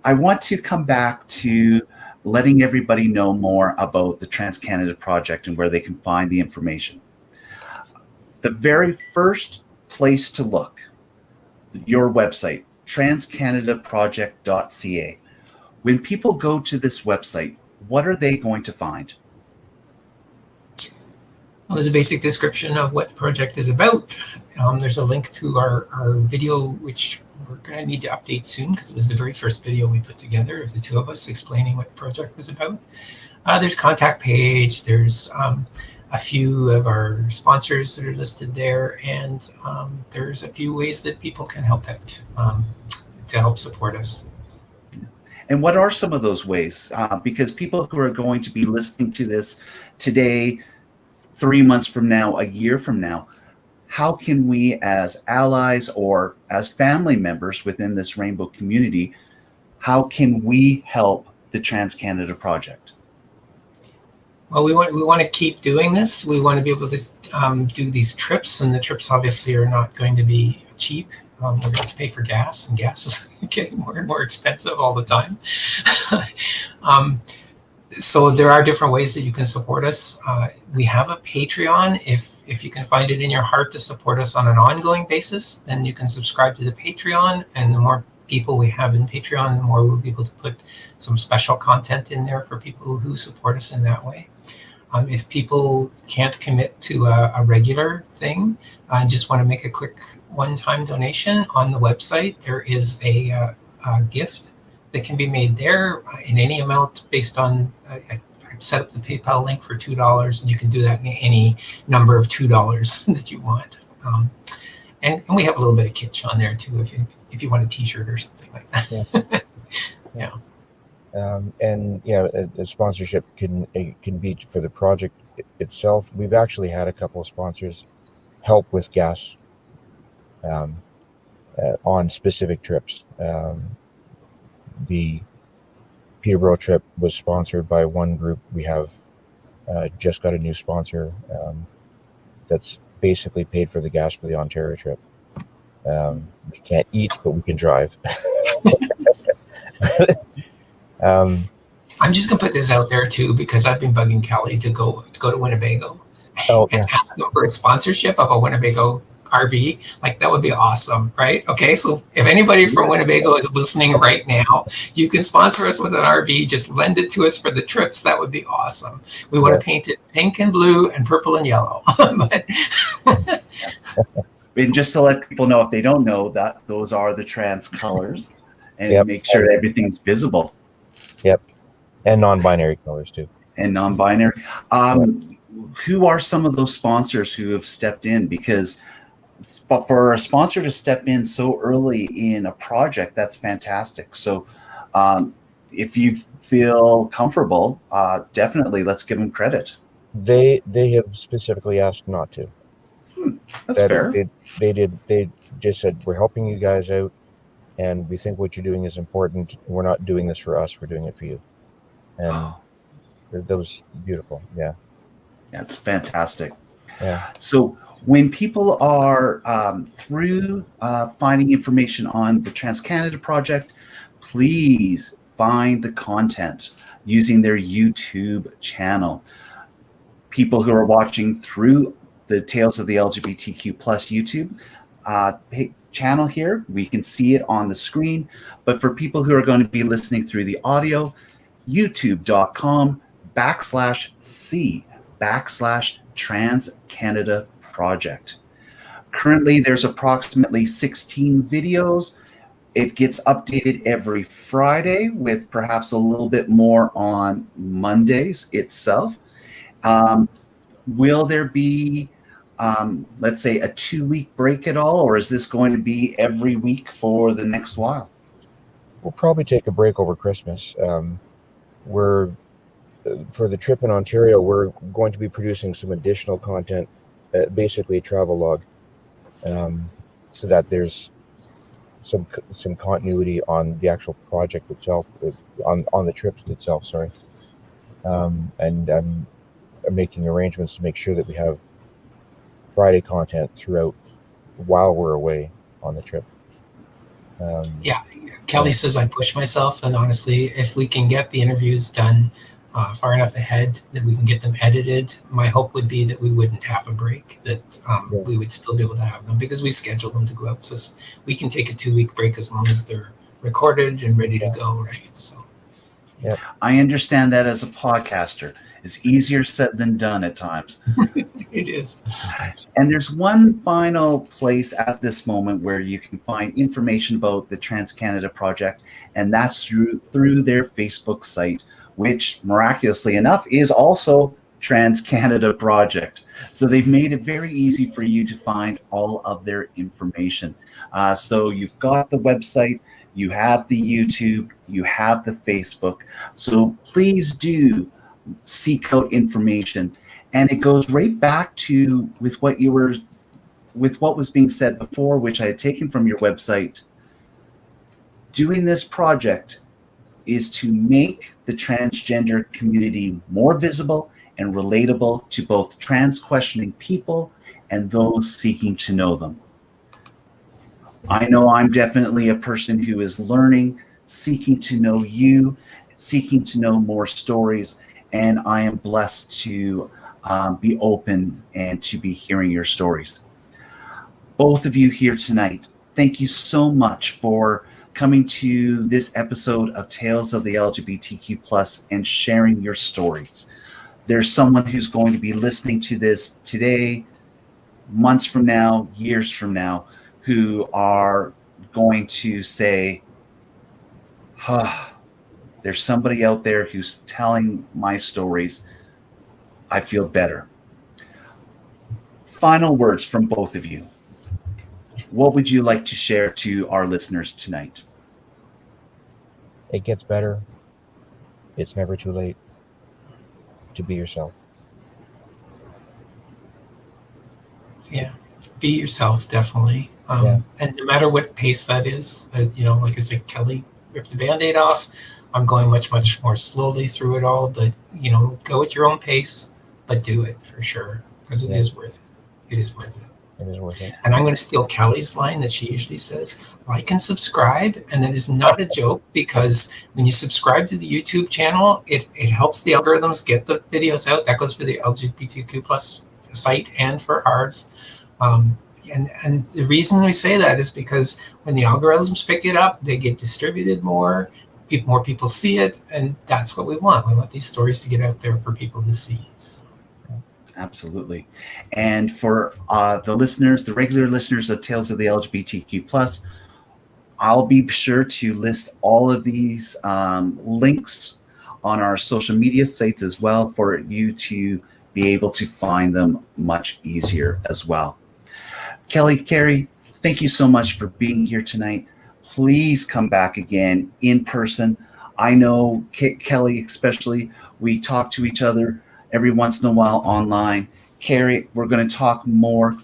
I want to come back to letting everybody know more about the TransCanada Project and where they can find the information. The very first place to look, your website, transcanadaproject.ca. When people go to this website, what are they going to find? Well, there's a basic description of what the project is about. There's a link to our video, which we're going to need to update soon because it was the very first video we put together of the two of us explaining what the project was about. There's a contact page. There's a few of our sponsors that are listed there, and there's a few ways that people can help out to help support us. And what are some of those ways? Because people who are going to be listening to this today, 3 months from now, a year from now, how can we as allies or as family members within this rainbow community, how can we help the TransCanada Project? Well, we want to keep doing this. We want to be able to do these trips, and the trips obviously are not going to be cheap. We're going to pay for gas, and gas is getting more and more expensive all the time. So there are different ways that you can support us. We have a Patreon. If you can find it in your heart to support us on an ongoing basis, then you can subscribe to the Patreon. And the more people we have in Patreon, the more we'll be able to put some special content in there for people who support us in that way. If people can't commit to a regular thing and just want to make a quick one-time donation, on the website, there is a gift that can be made there in any amount based on, I've set up the PayPal link for $2, and you can do that in any number of $2 that you want. And we have a little bit of kitsch on there too, if you want a t-shirt or something like that. Yeah. A sponsorship can be for the project itself. We've actually had a couple of sponsors help with gas on specific trips. The Peterborough trip was sponsored by one group. We have just got a new sponsor that's basically paid for the gas for the Ontario trip. We can't eat, but we can drive. I'm just gonna put this out there too, because I've been bugging Kelly to go to Winnebago and ask them for a sponsorship of a Winnebago RV. Like, that would be awesome, right? Okay, so if anybody from Winnebago is listening right now, you can sponsor us with an RV. Just lend it to us for the trips. That would be awesome. We want to paint it pink and blue and purple and yellow. And just to let people know, if they don't know, that those are the trans colors, and make sure everything's visible. Yep. And non-binary colors too. And non-binary. Who are some of those sponsors who have stepped in? Because for a sponsor to step in so early in a project, that's fantastic. So if you feel comfortable, definitely let's give them credit. They have specifically asked not to. That's fair. They just said, we're helping you guys out, and we think what you're doing is important. We're not doing this for us. We're doing it for you. And that was beautiful. Yeah. That's fantastic. Yeah. So when people are through finding information on the TransCanada Project, please find the content using their YouTube channel. People who are watching through the Tales of the LGBTQ plus YouTube channel here, we can see it on the screen. But for people who are going to be listening through the audio, youtube.com/C/TransCanada Project. Currently, there's approximately 16 videos. It gets updated every Friday with perhaps a little bit more on Mondays itself. Will there be, let's say, a 2-week break at all, or is this going to be every week for the next while? We'll probably take a break over Christmas. We're for the trip in Ontario, we're going to be producing some additional content, basically a travel log, so that there's some continuity on the actual project itself, on the trip itself. Sorry, and I'm making arrangements to make sure that we have Friday content throughout while we're away on the trip. Yeah, Kelly says I push myself, and honestly, if we can get the interviews done far enough ahead that we can get them edited, my hope would be that we wouldn't have a break, that we would still be able to have them, because we schedule them to go out. So we can take a 2-week break as long as they're recorded and ready to go, right? So I understand that as a podcaster. It's easier said than done at times. it is. And there's one final place at this moment where you can find information about the TransCanada Project, and that's through their Facebook site, which miraculously enough is also TransCanada Project. So they've made it very easy for you to find all of their information. So you've got the website, you have the YouTube, you have the Facebook. So please do seek out information. And it goes right back to with what was being said before, which I had taken from your website. Doing this project is to make the transgender community more visible and relatable to both trans questioning people and those seeking to know them. I know I'm definitely a person who is learning, seeking to know you, seeking to know more stories, and I am blessed to be open and to be hearing your stories. Both of you here tonight, thank you so much for coming to this episode of Tales of the LGBTQ+ and sharing your stories. There's someone who's going to be listening to this today, months from now, years from now, who are going to say, there's somebody out there who's telling my stories. I feel better. Final words from both of you. What would you like to share to our listeners tonight? It gets better. It's never too late to be yourself. Yeah, be yourself, definitely. And no matter what pace that is, like I said, Kelly ripped the Band-Aid off. I'm going much, much more slowly through it all, but, go at your own pace, but do it for sure, because it is worth it. It is worth it. It is worth it. And I'm going to steal Kelly's line that she usually says, like and subscribe. And that is not a joke, because when you subscribe to the YouTube channel, it helps the algorithms get the videos out. That goes for the LGBTQ+ site and for ours. And the reason we say that is because when the algorithms pick it up, they get distributed more. More people see it, and that's what we want. We want these stories to get out there for people to see. So. Absolutely. And for the listeners, the regular listeners of Tales of the LGBTQ+, I'll be sure to list all of these links on our social media sites as well, for you to be able to find them much easier as well. Kelly, Carrie, thank you so much for being here tonight. Please come back again in person. I know Kelly, especially, we talk to each other every once in a while online. Carrie, we're going to talk more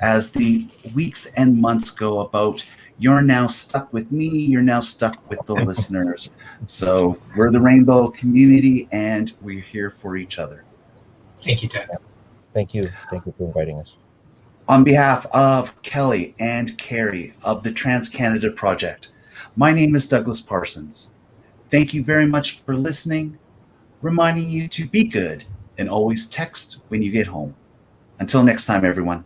as the weeks and months go about. You're now stuck with me. You're now stuck with the listeners. So we're the Rainbow community, and we're here for each other. Thank you, Dad. Thank you. Thank you for inviting us. On behalf of Kelly and Carrie of the TransCanada Project, my name is Douglas Parsons. Thank you very much for listening, reminding you to be good and always text when you get home. Until next time, everyone.